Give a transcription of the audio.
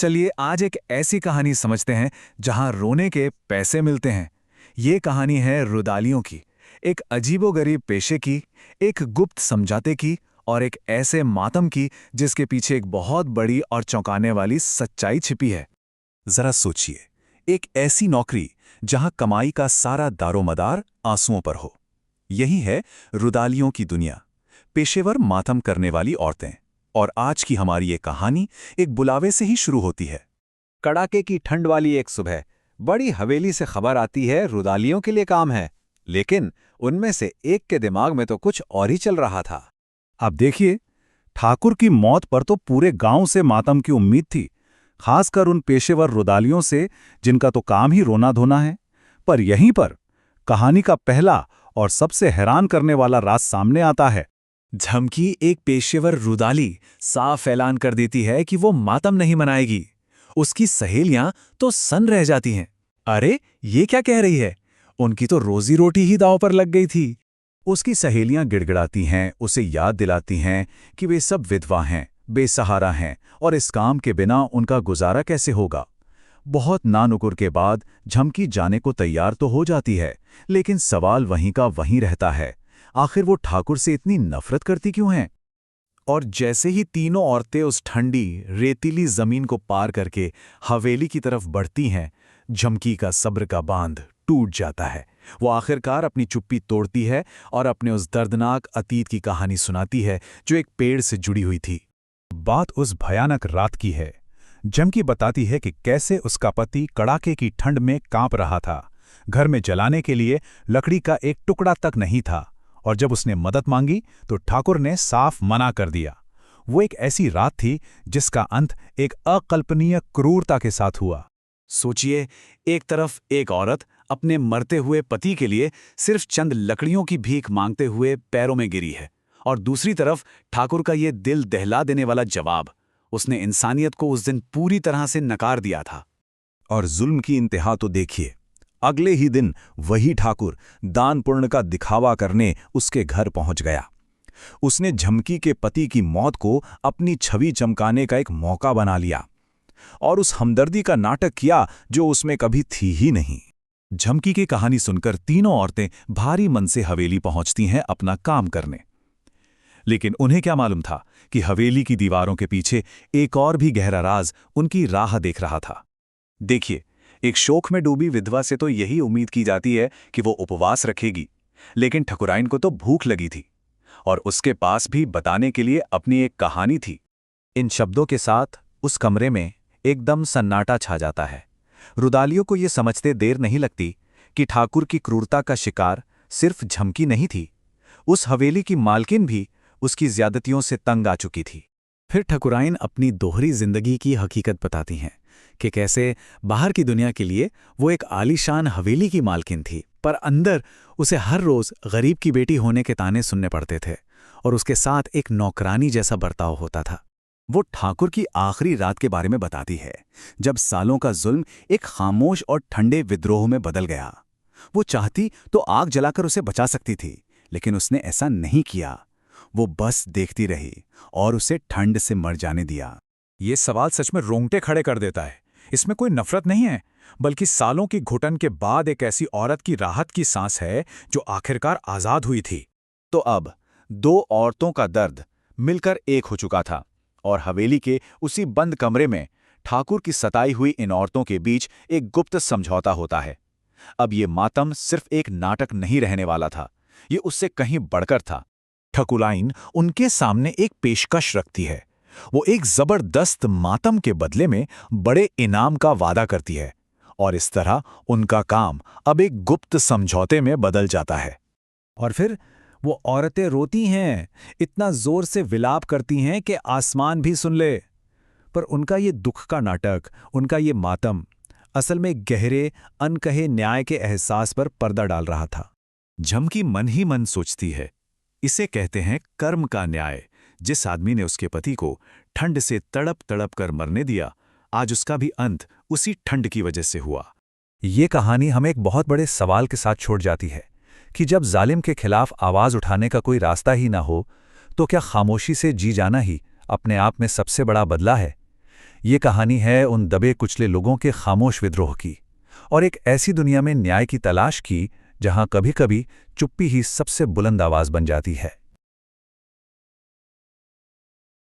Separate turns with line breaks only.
चलिए आज एक ऐसी कहानी समझते हैं जहां रोने के पैसे मिलते हैं। ये कहानी है रुदालियों की, एक अजीबोगरीब पेशे की, एक गुप्त समझौते की और एक ऐसे मातम की जिसके पीछे एक बहुत बड़ी और चौंकाने वाली सच्चाई छिपी है।
जरा सोचिए, एक ऐसी नौकरी जहां कमाई का सारा दारोमदार आंसुओं पर हो। यही है रुदालियों की दुनिया, पेशेवर मातम करने वाली औरतें। और आज की हमारी ये कहानी एक बुलावे से ही शुरू होती है।
कड़ाके की ठंड वाली एक सुबह बड़ी हवेली से खबर आती है रुदालियों के लिए काम है। लेकिन उनमें से एक के दिमाग में तो कुछ और ही चल रहा था।
अब देखिए, ठाकुर की मौत पर तो पूरे गांव से मातम की उम्मीद थी, खासकर उन पेशेवर रुदालियों से जिनका तो काम ही रोना धोना है। पर यहीं पर कहानी का पहला और सबसे हैरान करने वाला राज सामने आता है।
झमकी, एक पेशेवर रुदाली, साफ ऐलान कर देती है कि वो मातम नहीं मनाएगी। उसकी सहेलियां तो सन्न रह जाती हैं। अरे ये क्या कह रही है, उनकी तो रोजी रोटी ही दांव पर लग गई थी।
उसकी सहेलियां गिड़गिड़ाती हैं, उसे याद दिलाती हैं कि वे सब विधवा हैं, बेसहारा हैं और इस काम के बिना उनका गुजारा कैसे होगा। बहुत नानुकुर के बाद झमकी जाने को तैयार तो हो जाती है, लेकिन सवाल वहीं का वहीं रहता है, आखिर वो ठाकुर से इतनी नफरत करती क्यों हैं?
और जैसे ही तीनों औरतें उस ठंडी रेतीली जमीन को पार करके हवेली की तरफ बढ़ती हैं, झमकी का सब्र का बांध टूट जाता है। वो आखिरकार अपनी चुप्पी तोड़ती है और अपने उस दर्दनाक अतीत की कहानी सुनाती है जो एक पेड़ से जुड़ी हुई थी।
बात उस भयानक रात की है। झमकी बताती है कि कैसे उसका पति कड़ाके की ठंड में कांप रहा था। घर में जलाने के लिए लकड़ी का एक टुकड़ा तक नहीं था, और जब उसने मदद मांगी तो ठाकुर ने साफ मना कर दिया। वो एक ऐसी रात थी जिसका अंत एक अकल्पनीय क्रूरता के साथ हुआ।
सोचिए, एक तरफ एक औरत अपने मरते हुए पति के लिए सिर्फ चंद लकड़ियों की भीख मांगते हुए पैरों में गिरी है, और दूसरी तरफ ठाकुर का ये दिल दहला देने वाला जवाब। उसने इंसानियत को उस दिन पूरी तरह से नकार दिया था।
और जुल्म की इंतहा तो देखिए, अगले ही दिन वही ठाकुर दान पुण्य का दिखावा करने उसके घर पहुंच गया। उसने झमकी के पति की मौत को अपनी छवि चमकाने का एक मौका बना लिया और उस हमदर्दी का नाटक किया जो उसमें कभी थी ही नहीं। झमकी की कहानी सुनकर तीनों औरतें भारी मन से हवेली पहुंचती हैं अपना काम करने। लेकिन उन्हें क्या मालूम था कि हवेली की दीवारों के पीछे एक और भी गहरा राज उनकी राह देख रहा था। देखिए, एक शोक में डूबी विधवा से तो यही उम्मीद की जाती है कि वो उपवास रखेगी, लेकिन ठकुराइन को तो भूख लगी थी और उसके पास भी बताने के लिए अपनी एक कहानी थी। इन शब्दों के साथ उस कमरे में एकदम सन्नाटा छा जाता है। रुदालियों को ये समझते देर नहीं लगती कि ठाकुर की क्रूरता का शिकार सिर्फ झमकी नहीं थी, उस हवेली की मालकिन भी उसकी ज्यादतियों से तंग आ चुकी थी।
फिर ठकुराइन अपनी दोहरी जिंदगी की हकीकत बताती हैं कि कैसे बाहर की दुनिया के लिए वो एक आलीशान हवेली की मालकिन थी, पर अंदर उसे हर रोज गरीब की बेटी होने के ताने सुनने पड़ते थे और उसके साथ एक नौकरानी जैसा बर्ताव होता था। वो ठाकुर की आखिरी रात के बारे में बताती है, जब सालों का जुल्म एक खामोश और ठंडे विद्रोह में बदल गया। वो चाहती तो आग जलाकर उसे बचा सकती थी, लेकिन उसने ऐसा नहीं किया। वो बस देखती रही और उसे ठंड से मर जाने दिया।
ये सवाल सच में रोंगटे खड़े कर देता है। इसमें कोई नफरत नहीं है, बल्कि सालों की घुटन के बाद एक ऐसी औरत की राहत की सांस है जो आखिरकार आजाद हुई थी।
तो अब दो औरतों का दर्द मिलकर एक हो चुका था और हवेली के उसी बंद कमरे में ठाकुर की सताई हुई इन औरतों के बीच एक गुप्त समझौता होता है। अब ये मातम सिर्फ एक नाटक नहीं रहने वाला था, ये उससे कहीं बढ़कर था।
ठकुराइन उनके सामने एक पेशकश रखती है। वो एक जबरदस्त मातम के बदले में बड़े इनाम का वादा करती है, और इस तरह उनका काम अब एक गुप्त समझौते में बदल जाता है।
और फिर वो औरतें रोती हैं, इतना जोर से विलाप करती हैं कि आसमान भी सुन ले। पर उनका ये दुख का नाटक, उनका ये मातम असल में गहरे अनकहे न्याय के एहसास पर पर्दा डाल रहा था।
झमकी मन ही मन सोचती है, इसे कहते हैं कर्म का न्याय। जिस आदमी ने उसके पति को ठंड से तड़प तड़प कर मरने दिया, आज उसका भी अंत उसी ठंड की वजह से हुआ। ये कहानी हमें एक बहुत बड़े सवाल के साथ छोड़ जाती है कि जब जालिम के खिलाफ आवाज उठाने का कोई रास्ता ही ना हो, तो क्या खामोशी से जी जाना ही अपने आप में सबसे बड़ा बदला है? ये कहानी है उन दबे कुचले लोगों के खामोश विद्रोह की, और एक ऐसी दुनिया में न्याय की तलाश की जहां कभी-कभी चुप्पी ही सबसे बुलंद आवाज बन जाती है।